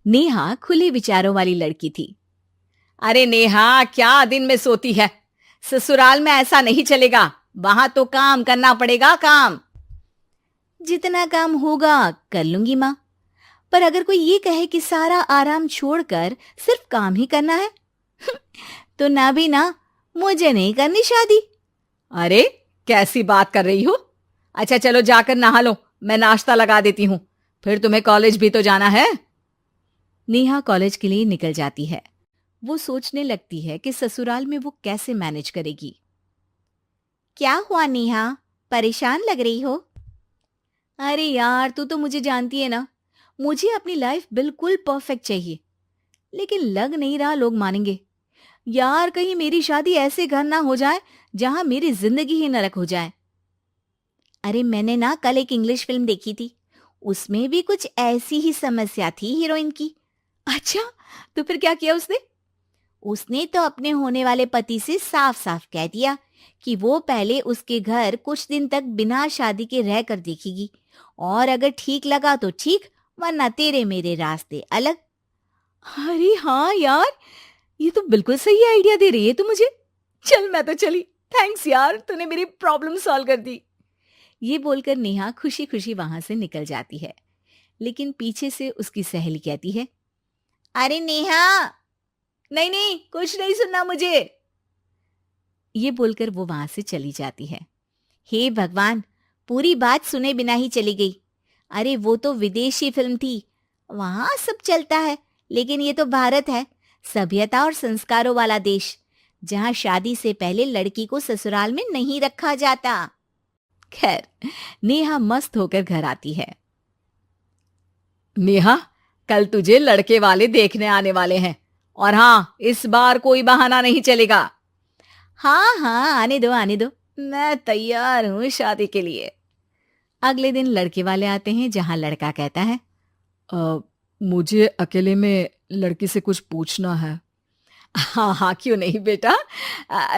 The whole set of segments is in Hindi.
नेहा खुले विचारों वाली लड़की थी। अरे नेहा, क्या दिन में सोती है? ससुराल में ऐसा नहीं चलेगा। वहां तो काम करना पड़ेगा, काम। जितना काम होगा कर लूंगी माँ, पर अगर कोई ये कहे कि सारा आराम छोड़कर सिर्फ काम ही करना है तो ना भी ना, मुझे नहीं करनी शादी। अरे कैसी बात कर रही हो? अच्छा चलो जाकर नहा लो, मैं नाश्ता लगा देती हूँ, फिर तुम्हें कॉलेज भी तो जाना है। नेहा कॉलेज के लिए निकल जाती है। वो सोचने लगती है कि ससुराल में वो कैसे मैनेज करेगी। क्या हुआ नेहा, परेशान लग रही हो? अरे यार, तू तो मुझे जानती है ना, मुझे अपनी लाइफ बिल्कुल परफेक्ट चाहिए, लेकिन लग नहीं रहा लोग मानेंगे। यार, कहीं मेरी शादी ऐसे घर ना हो जाए जहां मेरी जिंदगी ही नरक हो जाए। अरे मैंने ना कल एक इंग्लिश फिल्म देखी थी, उसमें भी कुछ ऐसी ही समस्या थी हीरोइन की। अच्छा, तो फिर क्या किया उसने? उसने तो अपने होने वाले पति से साफ साफ कह दिया कि वो पहले उसके घर कुछ दिन तक बिना शादी के रह कर देखेगी, और अगर ठीक लगा तो ठीक, वरना तेरे मेरे रास्ते अलग। अरे हाँ यार, ये तो बिल्कुल सही आइडिया दे रही है तू मुझे। चल मैं तो चली। थैंक्स यार, तूने मेरी प्रॉब्लम सॉल्व कर दी। ये बोलकर नेहा खुशी खुशी वहां से निकल जाती है, लेकिन पीछे से उसकी सहेली कहती है, अरे नेहा, नहीं नहीं, कुछ नहीं सुनना मुझे। ये बोलकर वो वहां से चली जाती है। हे भगवान, पूरी बात सुने बिना ही चली गई। अरे वो तो विदेशी फिल्म थी, वहां सब चलता है, लेकिन ये तो भारत है, सभ्यता और संस्कारों वाला देश, जहां शादी से पहले लड़की को ससुराल में नहीं रखा जाता। खैर, नेहा मस्त होकर घर आती है। नेहा, कल तुझे लड़के वाले देखने आने वाले हैं, और हाँ, इस बार कोई बहाना नहीं चलेगा। हाँ हाँ, आने दो आने दो, मैं तैयार हूं शादी के लिए। अगले दिन लड़के वाले आते हैं, जहां लड़का कहता है, "अ, मुझे अकेले में लड़की से कुछ पूछना है। हाँ हाँ, क्यों नहीं बेटा,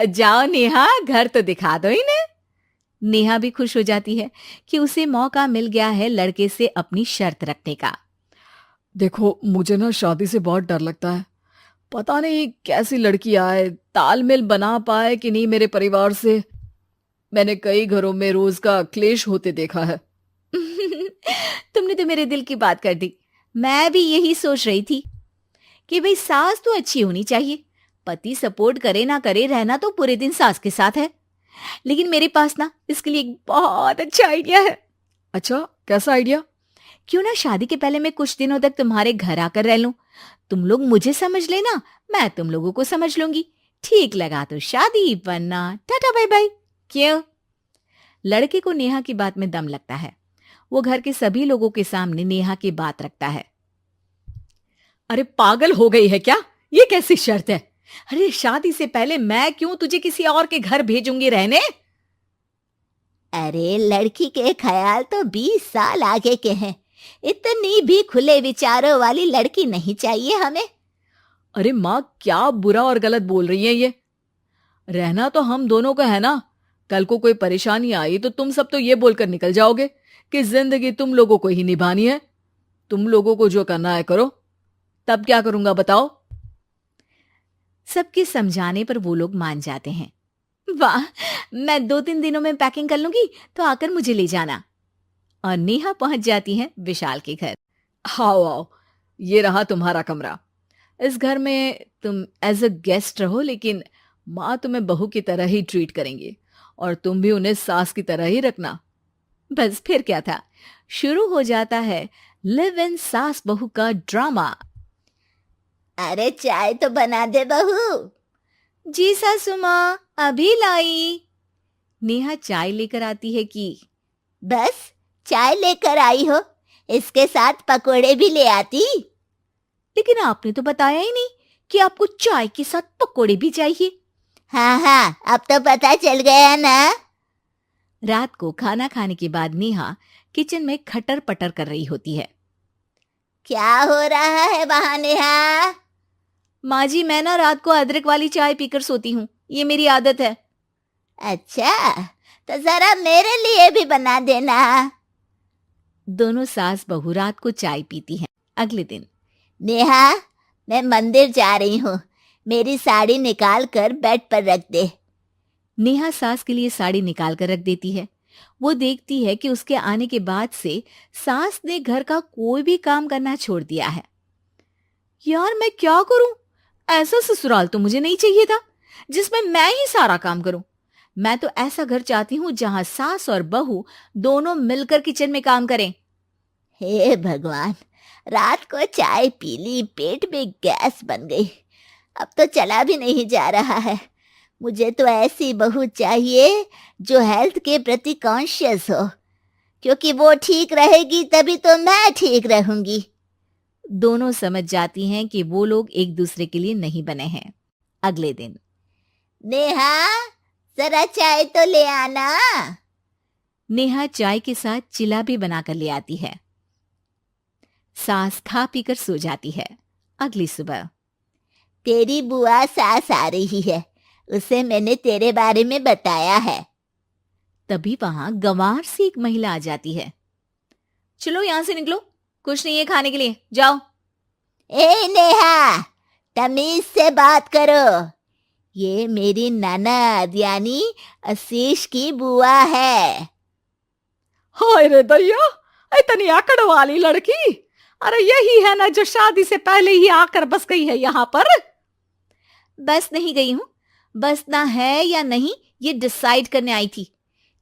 जाओ नेहा, घर तो दिखा दो इन्हें। नेहा भी खुश हो जाती है कि उसे मौका मिल गया है लड़के से अपनी शर्त रखने का। देखो, मुझे ना शादी से बहुत डर लगता है। पता नहीं कैसी लड़की आए, तालमेल बना पाए कि नहीं मेरे परिवार से। मैंने कई घरों में रोज का क्लेश होते देखा है। तुमने तो मेरे दिल की बात कर दी। मैं भी यही सोच रही थी कि भाई सास तो अच्छी होनी चाहिए, पति सपोर्ट करे ना करे, रहना तो पूरे दिन सास के साथ है। लेकिन मेरे पास ना इसके लिए एक बहुत अच्छा आइडिया है। अच्छा, कैसा आइडिया? क्यों ना शादी के पहले मैं कुछ दिनों तक तुम्हारे घर आकर रह लूं, तुम लोग मुझे समझ लेना, मैं तुम लोगों को समझ लूंगी। ठीक लगा तो शादी, वरना टाटा बाय बाय। क्यों? लड़के को नेहा की बात में दम लगता है। वो घर के सभी लोगों के सामने नेहा की बात रखता है। अरे पागल हो गई है क्या? ये कैसी शर्त है? अरे शादी से पहले मैं क्यों तुझे किसी और के घर भेजूंगी रहने? अरे लड़की के ख्याल तो 20 साल आगे के हैं, इतनी भी खुले विचारों वाली लड़की नहीं चाहिए हमें। अरे माँ, क्या बुरा और गलत बोल रही है ये? रहना तो हम दोनों का है ना। कल को कोई परेशानी आई तो तुम सब तो ये बोलकर निकल जाओगे कि जिंदगी तुम लोगों को ही निभानी है। तुम लोगों को जो करना है करो। तब क्या करूंगा बताओ? सबके समझाने पर वो लोग मान जाते हैं। वाह, मैं 2-3 दिनों में पैकिंग कर लूंगी, तो आकर मुझे ले जाना। और नेहा पहुंच जाती है विशाल के घर। आओ आओ, ये रहा तुम्हारा कमरा। इस घर में तुम एज अ गेस्ट रहो, लेकिन माँ तुम्हें बहू की तरह ही ट्रीट करेंगी, और तुम भी उन्हें सास की तरह ही रखना। बस फिर क्या था, शुरू हो जाता है लिव इन सास बहू का ड्रामा। अरे चाय तो बना दे बहू। जी सासू माँ, अभी लाई। नेहा चाय लेकर आती है कि बस चाय लेकर आई हो, इसके साथ पकोड़े भी ले आती। लेकिन आपने तो बताया ही नहीं कि आपको चाय के साथ पकोड़े भी चाहिए। हाँ हाँ, अब तो पता चल गया ना। रात को खाना खाने के बाद नेहा किचन में खटर पटर कर रही होती है। क्या हो रहा है वहां नेहा? माँ जी, मैं ना रात को अदरक वाली चाय पीकर सोती हूँ, ये मेरी आदत है। अच्छा, तो जरा मेरे लिए भी बना देना। दोनों सास बहू रात को चाय पीती हैं। अगले दिन नेहा, मैं मंदिर जा रही हूँ, मेरी साड़ी निकाल कर बेड पर रख दे। नेहा सास के लिए साड़ी निकाल कर रख देती है। वो देखती है कि उसके आने के बाद से सास ने घर का कोई भी काम करना छोड़ दिया है। यार मैं क्या करूं? ऐसा ससुराल तो मुझे नहीं चाहिए था जिसमें मैं ही सारा काम करूं। मैं तो ऐसा घर चाहती हूं जहां सास और बहू दोनों मिलकर किचन में काम करें। हे भगवान, रात को चाय पी ली, पेट में गैस बन गई, अब तो चला भी नहीं जा रहा है। मुझे तो ऐसी बहू चाहिए जो हेल्थ के प्रति कॉन्शियस हो, क्योंकि वो ठीक रहेगी तभी तो मैं ठीक रहूंगी। दोनों समझ जाती हैं कि वो लोग एक दूसरे के लिए नहीं बने हैं। अगले दिन नेहा, जरा चाय तो ले आना। नेहा चाय के साथ चिला भी बनाकर ले आती है। सास खा पीकर सो जाती है। अगली सुबह तेरी बुआ सास आ रही है, उसे मैंने तेरे बारे में बताया है। तभी वहां गंवार से एक महिला आ जाती है। चलो यहां से निकलो, कुछ नहीं है खाने के लिए, जाओ। ए नेहा, तमीज से बात करो, ये मेरी ननद यानी आशीष की बुआ है। हाय रे दैया, इतनी आकड़ वाली लड़की! अरे यही है ना जो शादी से पहले ही आकर बस गई है यहाँ पर। बस नहीं गई हूं, बसना है या नहीं ये डिसाइड करने आई थी,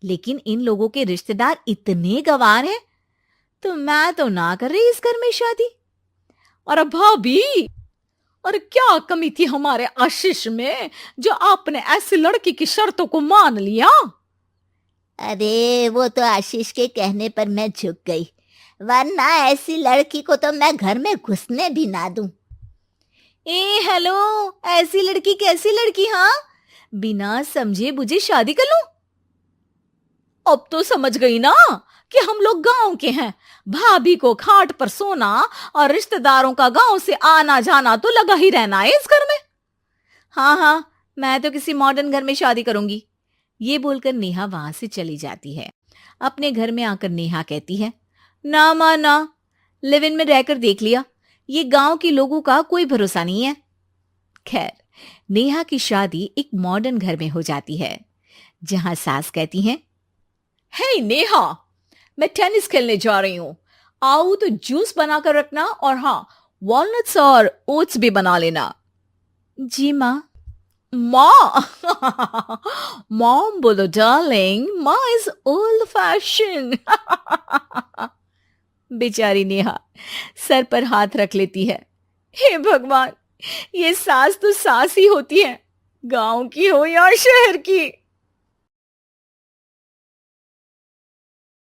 लेकिन इन लोगों के रिश्तेदार इतने गंवार हैं तो मैं तो ना कर रही इस घर में शादी। और भाभी, और क्या कमी थी हमारे आशीष में जो आपने ऐसी लड़की की शर्तों को मान लिया? अरे वो तो आशीष के कहने पर मैं झुक गई, वरना ऐसी लड़की को तो मैं घर में घुसने भी ना दूं। ए हेलो, ऐसी लड़की कैसी लड़की? हाँ, बिना समझे बुझे शादी कर लूं? अब तो समझ गई ना कि हम लोग गांव के हैं। भाभी को खाट पर सोना और रिश्तेदारों का गांव से आना जाना तो लगा ही रहना है इस घर में। हाँ हाँ, मैं तो किसी मॉडर्न घर में शादी करूंगी। ये बोलकर नेहा वहां से चली जाती है। अपने घर में आकर नेहा कहती है, ना मां ना, लिव इन में रहकर देख लिया, ये गांव के लोगों का कोई भरोसा नहीं है। खैर, नेहा की शादी एक मॉडर्न घर में हो जाती है जहां सास कहती हैं, हे नेहा, मैं टेनिस खेलने जा रही हूं, आओ तो जूस बनाकर रखना, और हाँ, वॉलनट्स और ओट्स भी बना लेना। जी माँ। माँ मॉम बोलो डार्लिंग, माँ इज ओल्ड फैशन। बेचारी नेहा सर पर हाथ रख लेती है। हे भगवान, ये सास तो सास ही होती है, गांव की हो या शहर की।